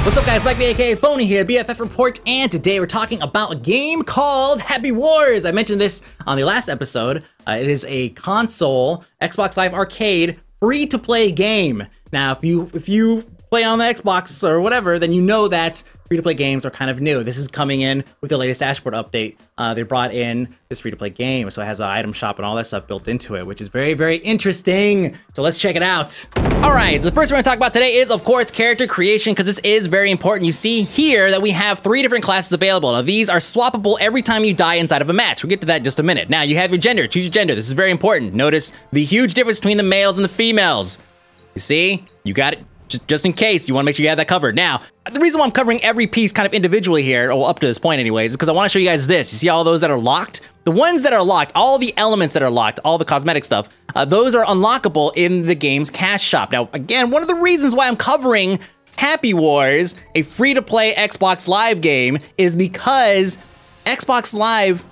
What's up guys, Mike aka Phony here, BFF Report, and today we're talking about a game called Happy Wars. I mentioned this on the last episode. It is a console, Xbox Live Arcade, free-to-play game. Now, if you play on the Xbox or whatever, then you know that free-to-play games are kind of new. This is coming in with the latest dashboard update. They brought in this free-to-play game, so it has an item shop and all that stuff built into it, which is very, very interesting. So let's check it out. All right, so the first we're gonna talk about today is, of course, character creation, because this is very important. You see here that we have 3 different classes available. Now, these are swappable every time you die inside of a match. We'll get to that in just a minute. Now, you have your gender. Choose your gender. This is very important. Notice the huge difference between the males and the females. You see? You got it. Just in case, you want to make sure you have that covered. Now, the reason why I'm covering every piece kind of individually here, or up to this point anyways, is because I want to show you guys this. You see all those that are locked? The ones that are locked, all the elements that are locked, all the cosmetic stuff, those are unlockable in the game's cash shop. Now, again, one of the reasons why I'm covering Happy Wars, a free-to-play Xbox Live game, is because Xbox Live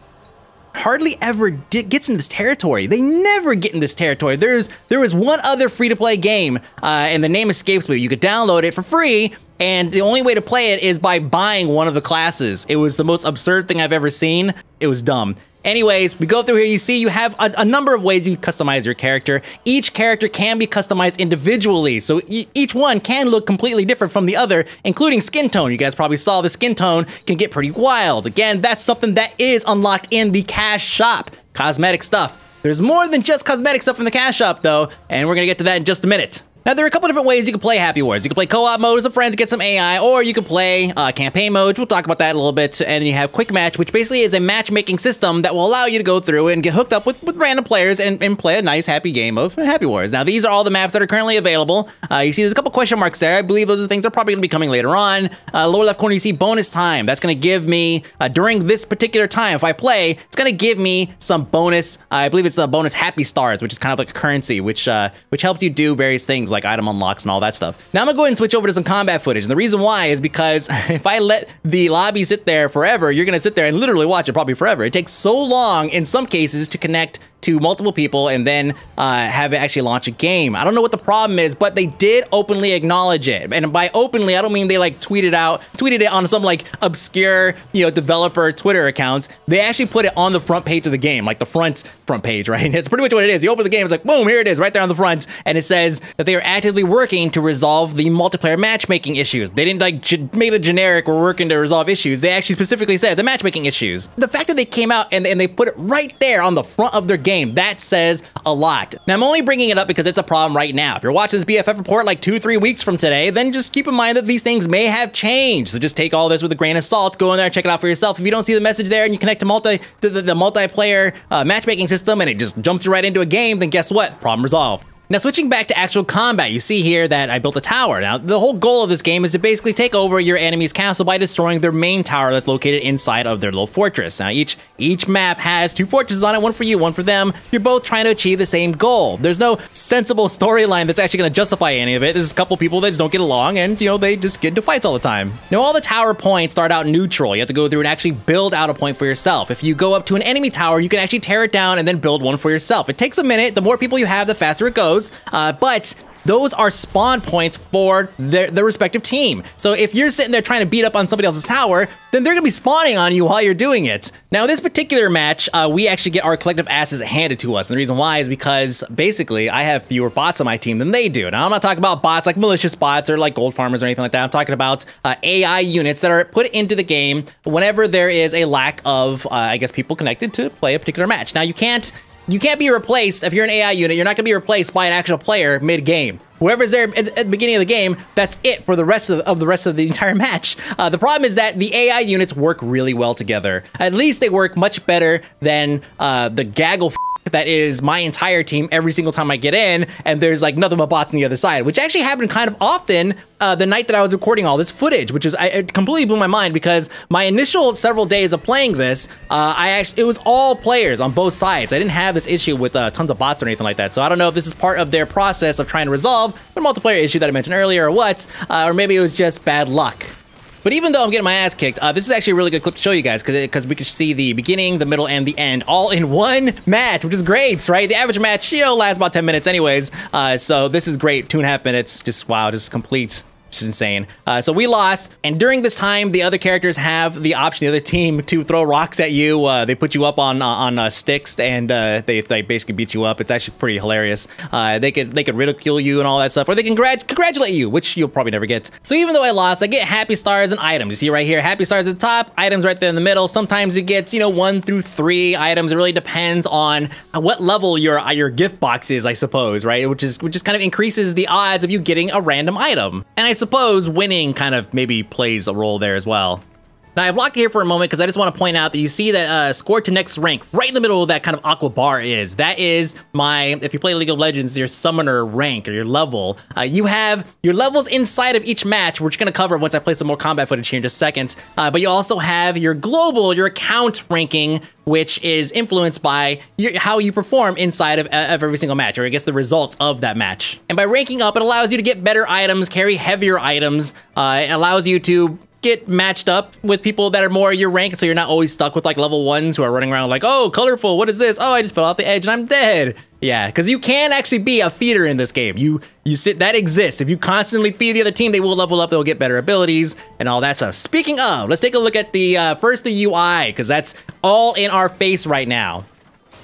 hardly ever gets in this territory. They never get in this territory. There was one other free-to-play game, and the name escapes me. You could download it for free, and the only way to play it is by buying one of the classes. It was the most absurd thing I've ever seen. It was dumb. Anyways, we go through here, you see you have a number of ways you customize your character. Each character can be customized individually, so each one can look completely different from the other, including skin tone. You guys probably saw the skin tone can get pretty wild. Again, that's something that is unlocked in the cash shop. Cosmetic stuff. There's more than just cosmetic stuff in the cash shop though, and we're gonna get to that in just a minute. Now, there are a couple different ways you can play Happy Wars. You can play co-op mode with some friends to get some AI, or you can play campaign mode. We'll talk about that in a little bit. And you have quick match, which basically is a matchmaking system that will allow you to go through and get hooked up with random players and play a nice, happy game of Happy Wars. Now, these are all the maps that are currently available. You see there's a couple question marks there. I believe those are things that are probably gonna be coming later on. Lower left corner, you see bonus time. That's gonna give me, during this particular time, if I play, it's gonna give me some bonus, I believe it's the bonus happy stars, which is kind of like a currency, which helps you do various things like item unlocks and all that stuff. Now I'm gonna go ahead and switch over to some combat footage. And the reason why is because if I let the lobby sit there forever, you're gonna sit there and literally watch it probably forever. It takes so long in some cases to connect to multiple people and then have it actually launch a game. I don't know what the problem is, but they did openly acknowledge it. And by openly, I don't mean they like tweeted it on some like obscure, developer Twitter accounts. They actually put it on the front page of the game, like the front page, right? It's pretty much what it is. You open the game, it's like, boom, here it is, right there on the front. And it says that they are actively working to resolve the multiplayer matchmaking issues. They didn't like make it generic, we're working to resolve issues. They actually specifically said the matchmaking issues. The fact that they came out and they put it right there on the front of their game, that says a lot. Now, I'm only bringing it up because it's a problem right now. If you're watching this BFF report like 2-3 weeks from today, then just keep in mind that these things may have changed. So just take all this with a grain of salt, go in there and check it out for yourself. If you don't see the message there and you connect to the multiplayer matchmaking system and it just jumps you right into a game, then guess what? Problem resolved. Now, switching back to actual combat, you see here that I built a tower. Now, the whole goal of this game is to basically take over your enemy's castle by destroying their main tower that's located inside of their little fortress. Now, each map has 2 fortresses on it, one for you, one for them. You're both trying to achieve the same goal. There's no sensible storyline that's actually going to justify any of it. There's a couple people that just don't get along and, they just get into fights all the time. Now, all the tower points start out neutral. You have to go through and actually build out a point for yourself. If you go up to an enemy tower, you can actually tear it down and then build one for yourself. It takes a minute. The more people you have, the faster it goes. But those are spawn points for their respective team. So if you're sitting there trying to beat up on somebody else's tower, then they're gonna be spawning on you while you're doing it. Now, in this particular match, we actually get our collective asses handed to us. And the reason why is because basically I have fewer bots on my team than they do. Now, I'm not talking about bots like malicious bots or like gold farmers or anything like that. I'm talking about AI units that are put into the game whenever there is a lack of, I guess, people connected to play a particular match. Now, you can't be replaced. If you're an AI unit, you're not gonna be replaced by an actual player mid-game. Whoever's there at the beginning of the game, that's it for the rest of the entire match. The problem is that the AI units work really well together. At least they work much better than the gaggle that is my entire team every single time I get in, and there's like nothing but bots on the other side, which actually happened kind of often the night that I was recording all this footage, which is, it completely blew my mind because my initial several days of playing this, it was all players on both sides. I didn't have this issue with tons of bots or anything like that. So I don't know if this is part of their process of trying to resolve the multiplayer issue that I mentioned earlier or what, or maybe it was just bad luck. But even though I'm getting my ass kicked, this is actually a really good clip to show you guys because we can see the beginning, the middle, and the end all in one match, which is great, right? The average match, lasts about 10 minutes anyways. So this is great, 2.5 minutes, just wow, just complete which is insane. So we lost, and during this time, the other characters have the option, the other team, to throw rocks at you. They put you up on sticks, and they basically beat you up. It's actually pretty hilarious. They could ridicule you and all that stuff, or they can congratulate you, which you'll probably never get. So even though I lost, I get happy stars and items. You see right here, happy stars at the top, items right there in the middle. Sometimes you get, 1 through 3 items. It really depends on what level your gift box is, I suppose, right? Which is kind of increases the odds of you getting a random item. And I suppose winning kind of maybe plays a role there as well. Now, I've locked it here for a moment because I just want to point out that you see that score to next rank right in the middle of that kind of aqua bar is. That is if you play League of Legends, your summoner rank or your level. You have your levels inside of each match, which we're going to cover once I play some more combat footage here in just a second. But you also have your global, your account ranking, which is influenced by how you perform inside of every single match, or I guess the results of that match. And by ranking up, it allows you to get better items, carry heavier items. It allows you to get matched up with people that are more your rank, so you're not always stuck with like level 1s who are running around like, oh, colorful, what is this? Oh, I just fell off the edge and I'm dead. Yeah, because you can actually be a feeder in this game. That exists. If you constantly feed the other team, they will level up, they'll get better abilities and all that stuff. Speaking of, let's take a look at the first the UI, because that's all in our face right now.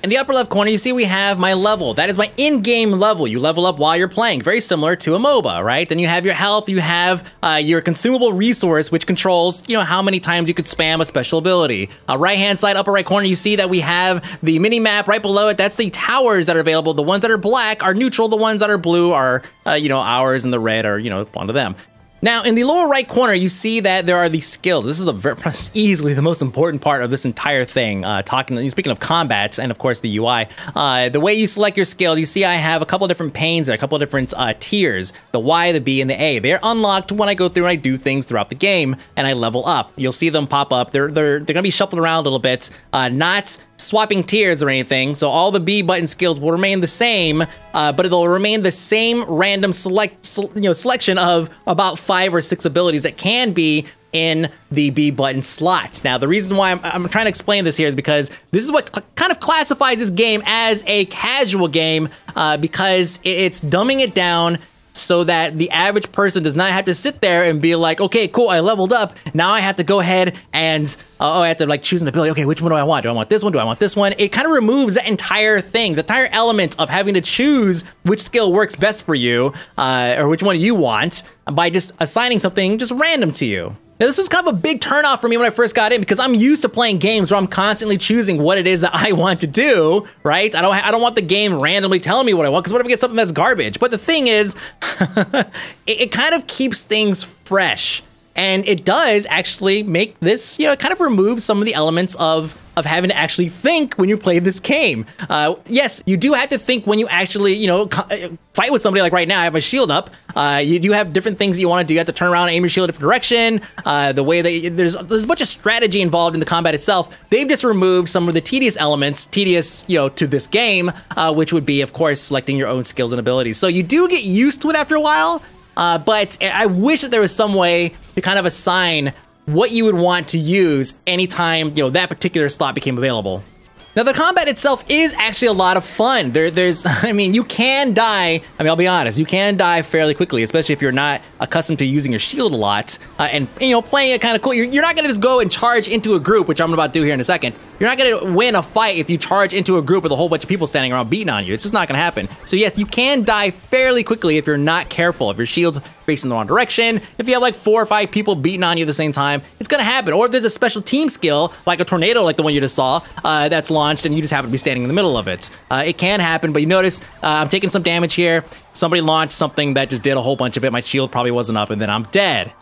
In the upper left corner, you see we have my level. That is my in-game level. You level up while you're playing, very similar to a MOBA, right? Then you have your health, you have your consumable resource, which controls, how many times you could spam a special ability. Right-hand side, upper right corner, you see that we have the mini-map right below it. That's the towers that are available. The ones that are black are neutral. The ones that are blue are, ours, and the red are, one of them. Now, in the lower right corner, you see that there are these skills. This is easily the most important part of this entire thing. Speaking of combats and, of course, the UI. The way you select your skill, you see I have a couple different panes, a couple different tiers. The Y, the B, and the A. They're unlocked when I go through and I do things throughout the game, and I level up. You'll see them pop up. They're going to be shuffled around a little bit, not swapping tiers or anything, so all the B button skills will remain the same, but it'll remain the same random selection of about 5 or 6 abilities that can be in the B button slot. Now, the reason why I'm trying to explain this here is because this is what kind of classifies this game as a casual game, because it's dumbing it down so that the average person does not have to sit there and be like, okay, cool, I leveled up. Now I have to go ahead and, I have to like choose an ability. Okay, which one do I want? Do I want this one? Do I want this one? It kind of removes that entire thing, the entire element of having to choose which skill works best for you, or which one you want, by just assigning something just random to you. Now, this was kind of a big turnoff for me when I first got in, because I'm used to playing games where I'm constantly choosing what it is that I want to do, right? I don't want the game randomly telling me what I want, because what if I get something that's garbage? But the thing is, it kind of keeps things fresh. And it does actually make this, kind of remove some of the elements of having to actually think when you play this game. Yes, you do have to think when you actually, fight with somebody. Like right now, I have my shield up. You do have different things that you want to do. You have to turn around and aim your shield a different direction. The way that there's a bunch of strategy involved in the combat itself. They've just removed some of the tedious elements, to this game, which would be, of course, selecting your own skills and abilities. So you do get used to it after a while. But I wish that there was some way to kind of assign what you would want to use anytime, that particular slot became available. Now, the combat itself is actually a lot of fun. You can die. I'll be honest, you can die fairly quickly, especially if you're not accustomed to using your shield a lot, and playing it kind of cool. You're not gonna just go and charge into a group, which I'm about to do here in a second. You're not gonna win a fight if you charge into a group with a whole bunch of people standing around beating on you. It's just not gonna happen. So yes, you can die fairly quickly if you're not careful. If your shield's facing the wrong direction, if you have like 4 or 5 people beating on you at the same time, it's gonna happen. Or if there's a special team skill, like a tornado, like the one you just saw, that's launched and you just happen to be standing in the middle of it. It can happen, but you notice I'm taking some damage here. Somebody launched something that just did a whole bunch of it. My shield probably wasn't up, and then I'm dead.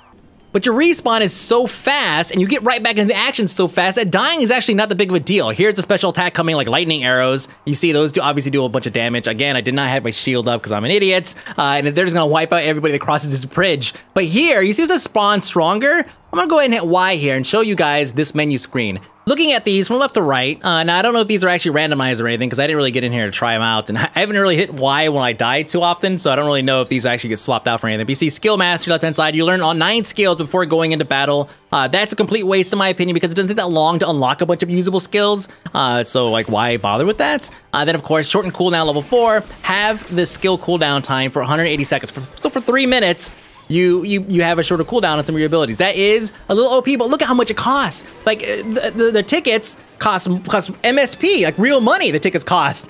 But your respawn is so fast, and you get right back into the action so fast, that dying is actually not that big of a deal. Here's a special attack coming, like lightning arrows. You see those obviously do a bunch of damage. Again, I did not have my shield up because I'm an idiot, and they're just gonna wipe out everybody that crosses this bridge. But here, you see as I spawn stronger, I'm gonna go ahead and hit Y here and show you guys this menu screen. Looking at these from left to right, now I don't know if these are actually randomized or anything, because I didn't really get in here to try them out, and I haven't really hit Y when I died too often, so I don't really know if these actually get swapped out for anything. But you see Skill Master left-hand side, you learn all 9 skills before going into battle. That's a complete waste in my opinion, because it doesn't take that long to unlock a bunch of usable skills, so like why bother with that? Then of course, shorten cooldown level 4, have the skill cooldown time for 180 seconds. So for 3 minutes, you have a shorter cooldown on some of your abilities. That is a little OP, but look at how much it costs. Like the tickets cost MSP, like real money. The tickets cost,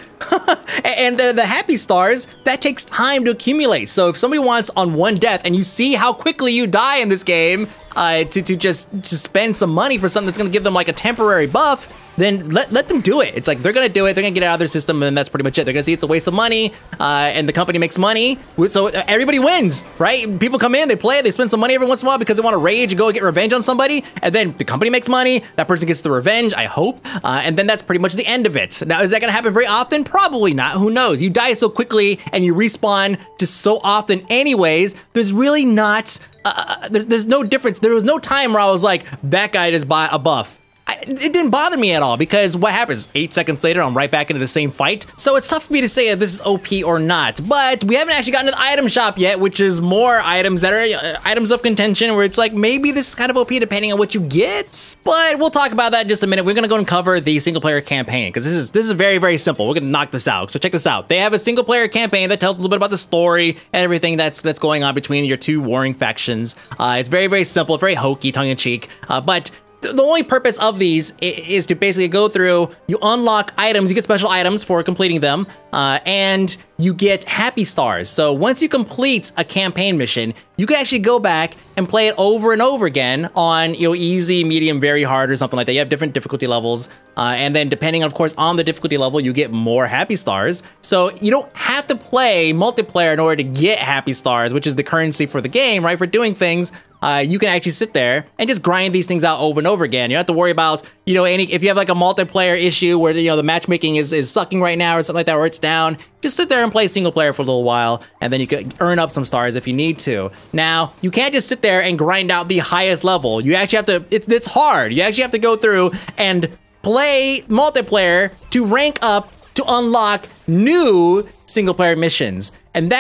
and the happy stars, that takes time to accumulate. So if somebody wants on one death, and you see how quickly you die in this game, to just spend some money for something that's gonna give them like a temporary buff, then let them do it. It's like they're gonna do it, they're gonna get it out of their system, and that's pretty much it. They're gonna see it's a waste of money, and the company makes money, so everybody wins, right? People come in, they play, they spend some money every once in a while because they want to rage and go get revenge on somebody, and then the company makes money, that person gets the revenge, I hope, and then that's pretty much the end of it. Now, is that gonna happen very often? Probably not, who knows? You die so quickly, and you respawn just so often anyways, there's really not, there's no difference. There was no time where I was like, that guy just bought a buff. It didn't bother me at all, because what happens? 8 seconds later, I'm right back into the same fight. So it's tough for me to say if this is OP or not, but we haven't actually gotten to the item shop yet, which is more items that are items of contention, where it's like, maybe this is kind of OP depending on what you get, but we'll talk about that in just a minute. We're gonna go and cover the single player campaign, because this is very, very simple. We're gonna knock this out. So check this out. They have a single player campaign that tells a little bit about the story and everything that's going on between your two warring factions. It's very, very simple, very hokey, tongue-in-cheek, but the only purpose of these is to basically go through, you unlock items, you get special items for completing them, and you get happy stars. So once you complete a campaign mission, you can actually go back and play it over and over again on, you know, easy, medium, very hard, or something like that. You have different difficulty levels, and then depending, of course, on the difficulty level, you get more happy stars. So you don't have to play multiplayer in order to get happy stars, which is the currency for the game, right? For doing things. You can actually sit there and just grind these things out over and over again. You don't have to worry about, you know, if you have like a multiplayer issue where, you know, the matchmaking is sucking right now or something like that, or it's down, just sit there and play single player for a little while, and then you can earn up some stars if you need to. Now, you can't just sit there and grind out the highest level. You actually have to, it's hard. You actually have to go through and play multiplayer to rank up to unlock new single player missions. And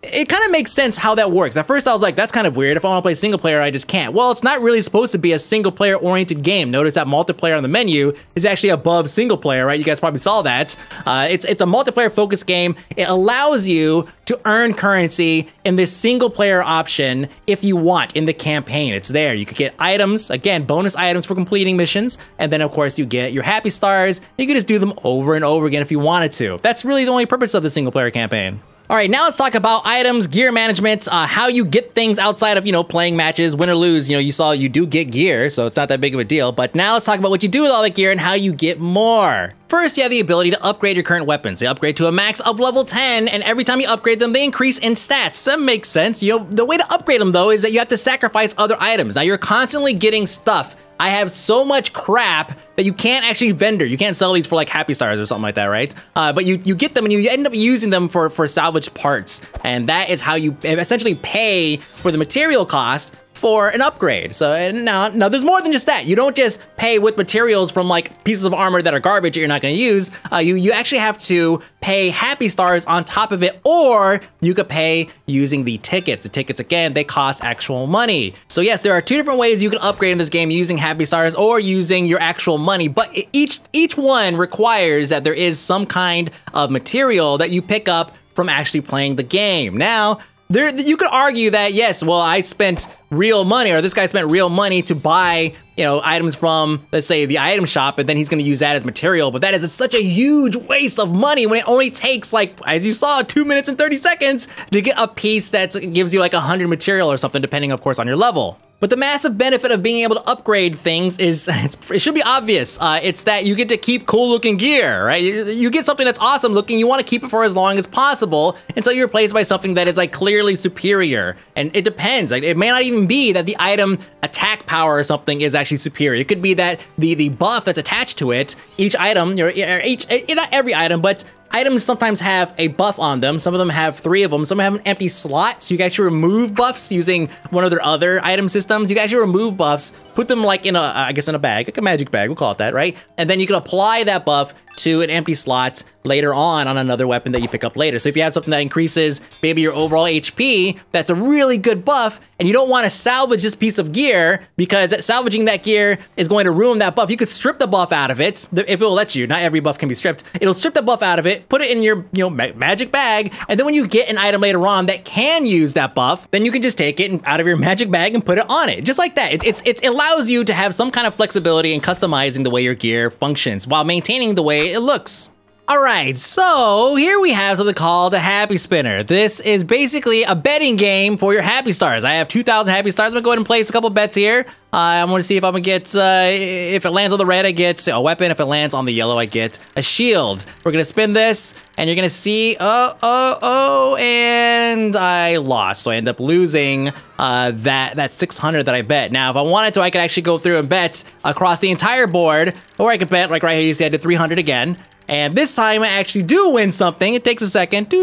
it kind of makes sense how that works. At first I was like, that's kind of weird. If I want to play single player, I just can't. Well, it's not really supposed to be a single player oriented game. Notice that multiplayer on the menu is actually above single player, right? You guys probably saw that. It's a multiplayer focused game. It allows you to earn currency in this single player option if you want in the campaign. It's there. You could get items, again, bonus items for completing missions. And then of course you get your happy stars. You can just do them over and over again if you wanted to. That's really the only purpose of the single player campaign. All right, now let's talk about items, gear management, how you get things outside of, you know, playing matches, win or lose. You know, you saw you do get gear, so it's not that big of a deal. But now let's talk about what you do with all that gear and how you get more. First, you have the ability to upgrade your current weapons. They upgrade to a max of level 10, and every time you upgrade them, they increase in stats. That makes sense. You know, the way to upgrade them, though, is that you have to sacrifice other items. Now, you're constantly getting stuff. I have so much crap that you can't actually vendor. You can't sell these for like happy stars or something like that, right? But you get them and you end up using them for salvage parts. And that is how you essentially pay for the material cost for an upgrade. So and now there's more than just that. You don't just pay with materials from like pieces of armor that are garbage that you're not going to use. You actually have to pay happy stars on top of it, or you could pay using the tickets. The tickets, again, they cost actual money. So yes, there are two different ways you can upgrade in this game, using happy stars or using your actual money, but each one requires that there is some kind of material that you pick up from actually playing the game. Now, you could argue that, yes, well, I spent real money, or this guy spent real money to buy, you know, items from, let's say, the item shop, and then he's gonna use that as material, but that is such a huge waste of money when it only takes, like, as you saw, 2 minutes and 30 seconds to get a piece that gives you like 100 material or something, depending, of course, on your level. But the massive benefit of being able to upgrade things is, it should be obvious. It's that you get to keep cool looking gear, right? You get something that's awesome looking, you want to keep it for as long as possible until you're replaced by something that is like clearly superior. And it depends. Like, it may not even be that the item attack power or something is actually superior. It could be that the buff that's attached to it, each item, not every item, but items sometimes have a buff on them. Some of them have 3 of them. Some have an empty slot, so you can actually remove buffs using one of their other item systems. You can actually remove buffs, put them like in I guess in a bag, like a magic bag, we'll call it that, right? And then you can apply that buff to an empty slot later on another weapon that you pick up later. So if you have something that increases maybe your overall HP, that's a really good buff, and you don't want to salvage this piece of gear because salvaging that gear is going to ruin that buff. You could strip the buff out of it if it will let you. Not every buff can be stripped. It'll strip the buff out of it, put it in your magic bag, and then when you get an item later on that can use that buff, then you can just take it out of your magic bag and put it on it, just like that. It allows you to have some kind of flexibility in customizing the way your gear functions while maintaining the way it looks. All right, so here we have something called a Happy Spinner. This is basically a betting game for your Happy Stars. I have 2,000 Happy Stars. I'm gonna go ahead and place a couple bets here. I'm gonna see if I'm gonna get, if it lands on the red, I get a weapon. If it lands on the yellow, I get a shield. We're gonna spin this, and you're gonna see, and I lost. So I end up losing that 600 that I bet. Now, if I wanted to, I could actually go through and bet across the entire board, or I could bet, like right here, you see I did 300 again. And this time I actually do win something. It takes a second.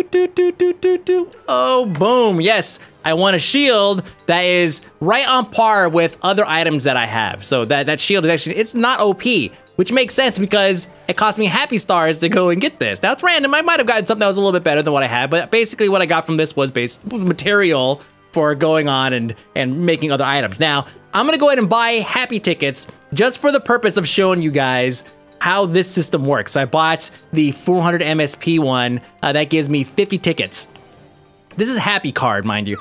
Oh, boom. Yes, I won a shield that is right on par with other items that I have. So that shield is actually, it's not OP, which makes sense because it cost me Happy Stars to go and get this. Now it's random. I might have gotten something that was a little bit better than what I had, but basically what I got from this was material for going on and making other items. Now, I'm gonna go ahead and buy happy tickets just for the purpose of showing you guys how this system works. So I bought the 400 MSP one. That gives me 50 tickets. This is a happy card, mind you.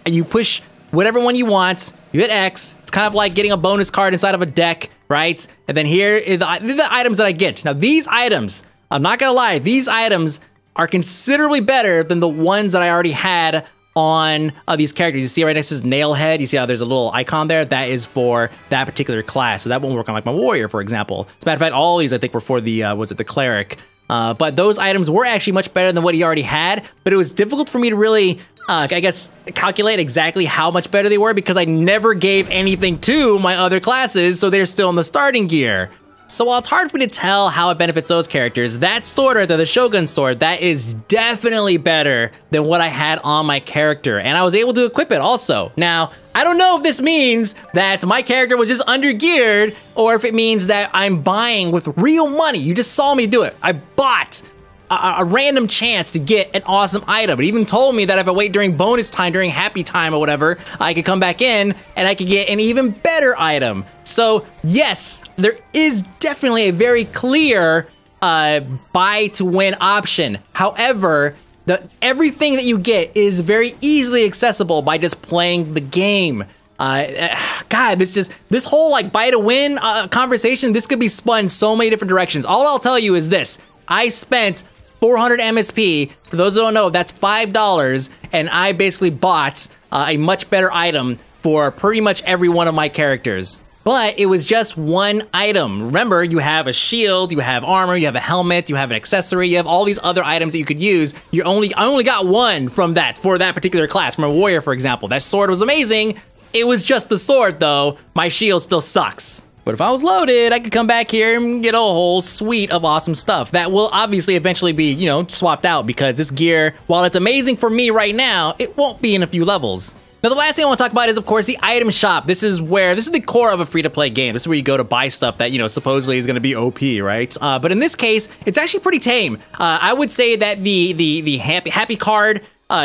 You push whatever one you want, you hit X. It's kind of like getting a bonus card inside of a deck, right? And then here are the items that I get. Now these items, I'm not gonna lie, these items are considerably better than the ones that I already had on these characters. You see right next to this Nailhead, you see how there's a little icon there? That is for that particular class. So that won't work on like my warrior, for example. As a matter of fact, all these I think were for the, was it the cleric? But those items were actually much better than what he already had, but it was difficult for me to really, I guess, calculate exactly how much better they were because I never gave anything to my other classes, so they're still in the starting gear. So while it's hard for me to tell how it benefits those characters, that sword right there, the Shogun sword, that is definitely better than what I had on my character. And I was able to equip it also. Now, I don't know if this means that my character was just under-geared or if it means that I'm buying with real money. You just saw me do it. I bought a random chance to get an awesome item. It even told me that if I wait during bonus time, during happy time or whatever, I could come back in and I could get an even better item. So yes, there is definitely a very clear buy to win option. However, everything that you get is very easily accessible by just playing the game. God, this whole like buy to win conversation, this could be spun so many different directions. All I'll tell you is this: I spent 400 MSP. For those who don't know, that's $5, and I basically bought a much better item for pretty much every one of my characters. But it was just one item. Remember, you have a shield, you have armor, you have a helmet, you have an accessory, you have all these other items that you could use. I only got one from that, for that particular class, from a warrior, for example. That sword was amazing. It was just the sword, though. My shield still sucks. But if I was loaded, I could come back here and get a whole suite of awesome stuff that will obviously eventually be, you know, swapped out because this gear, while it's amazing for me right now, it won't be in a few levels. Now, the last thing I want to talk about is, of course, the item shop. This is the core of a free-to-play game. This is where you go to buy stuff that, you know, supposedly is going to be OP, right? But in this case, it's actually pretty tame. I would say that the happy card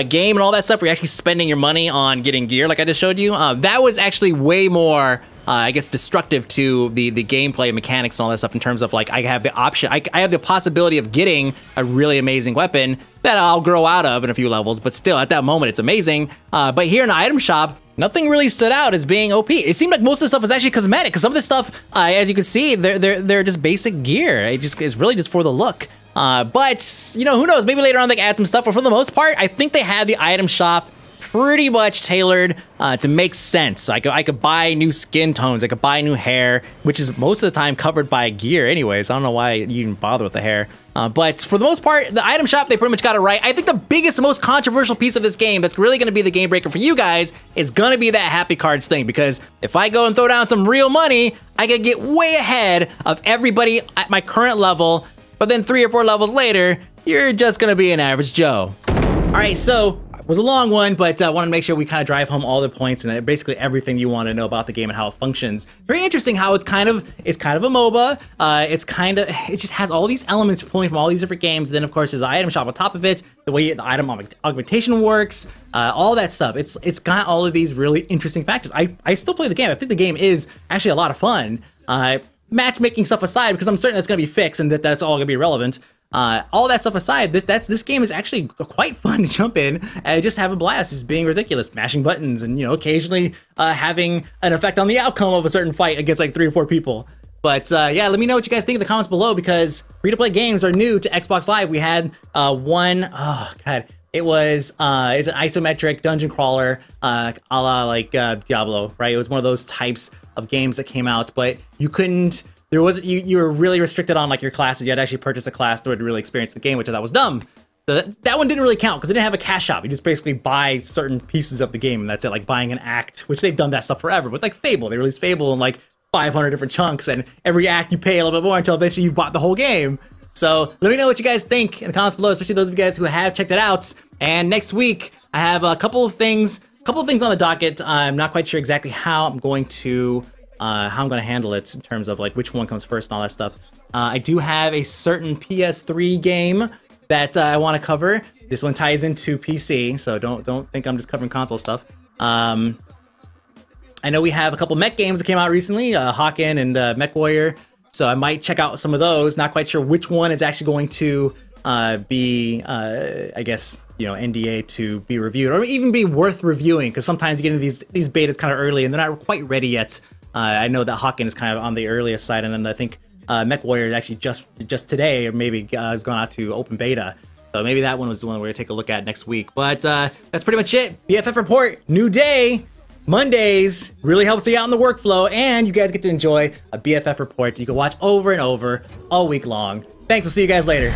game and all that stuff, where you're actually spending your money on getting gear, like I just showed you, that was actually way more, I guess, destructive to the gameplay mechanics and all that stuff in terms of, like, I have the option, I have the possibility of getting a really amazing weapon that I'll grow out of in a few levels, but still, at that moment, it's amazing. But here in the item shop, nothing really stood out as being OP. It seemed like most of the stuff was actually cosmetic, because some of this stuff, as you can see, they're just basic gear. It's really just for the look. But, you know, who knows? Maybe later on they can add some stuff, but for the most part, I think they have the item shop pretty much tailored to make sense. I could buy new skin tones, I could buy new hair, which is most of the time covered by gear anyways. I don't know why you even bother with the hair. But for the most part, the item shop, they pretty much got it right. I think the biggest, most controversial piece of this game that's really gonna be the game breaker for you guys is gonna be that happy cards thing, because if I go and throw down some real money, I could get way ahead of everybody at my current level, but then 3 or 4 levels later, you're just gonna be an average Joe. All right, so was a long one, but I wanted to make sure we kind of drive home all the points and basically everything you want to know about the game and how it functions. Very interesting how it's kind of a MOBA. It just has all these elements pulling from all these different games. And then of course there's the item shop on top of it, the way the item augmentation works, all that stuff. It's got all of these really interesting factors. I still play the game. I think the game is actually a lot of fun. Matchmaking stuff aside, because I'm certain that's going to be fixed and that's all going to be relevant. All that stuff aside, this game is actually quite fun to jump in and just have a blast, just being ridiculous, mashing buttons, and occasionally having an effect on the outcome of a certain fight against like 3 or 4 people. But yeah, let me know what you guys think in the comments below, because free-to-play games are new to Xbox Live. We had one, oh god, it's an isometric dungeon crawler, a la like Diablo, right? It was one of those types of games that came out, but you couldn't. You were really restricted on like your classes. You had to actually purchase a class in order to really experience the game, which I thought was dumb. That one didn't really count because it didn't have a cash shop. You just basically buy certain pieces of the game, and that's it. Like buying an act, which they've done that stuff forever. But like Fable, they released Fable in like 500 different chunks, and every act you pay a little bit more until eventually you've bought the whole game. So let me know what you guys think in the comments below, especially those of you guys who have checked it out. And next week I have a couple of things on the docket. I'm not quite sure exactly how I'm going to handle it in terms of like which one comes first and all that stuff. I do have a certain PS3 game that I want to cover. This one ties into PC, so don't think I'm just covering console stuff. I know we have a couple mech games that came out recently, Hawken and Mech Warrior, so I might check out some of those. Not quite sure which one is actually going to be, I guess, NDA to be reviewed, or even be worth reviewing, because sometimes you get into these betas kind of early and they're not quite ready yet. I know that Hawken is kind of on the earliest side, and then I think Mech Warrior is actually just today, or maybe has gone out to open beta. So maybe that one was the one we're gonna take a look at next week. But that's pretty much it. BFF Report, new day, Mondays, really helps you out in the workflow, and you guys get to enjoy a BFF Report you can watch over and over all week long. Thanks, we'll see you guys later.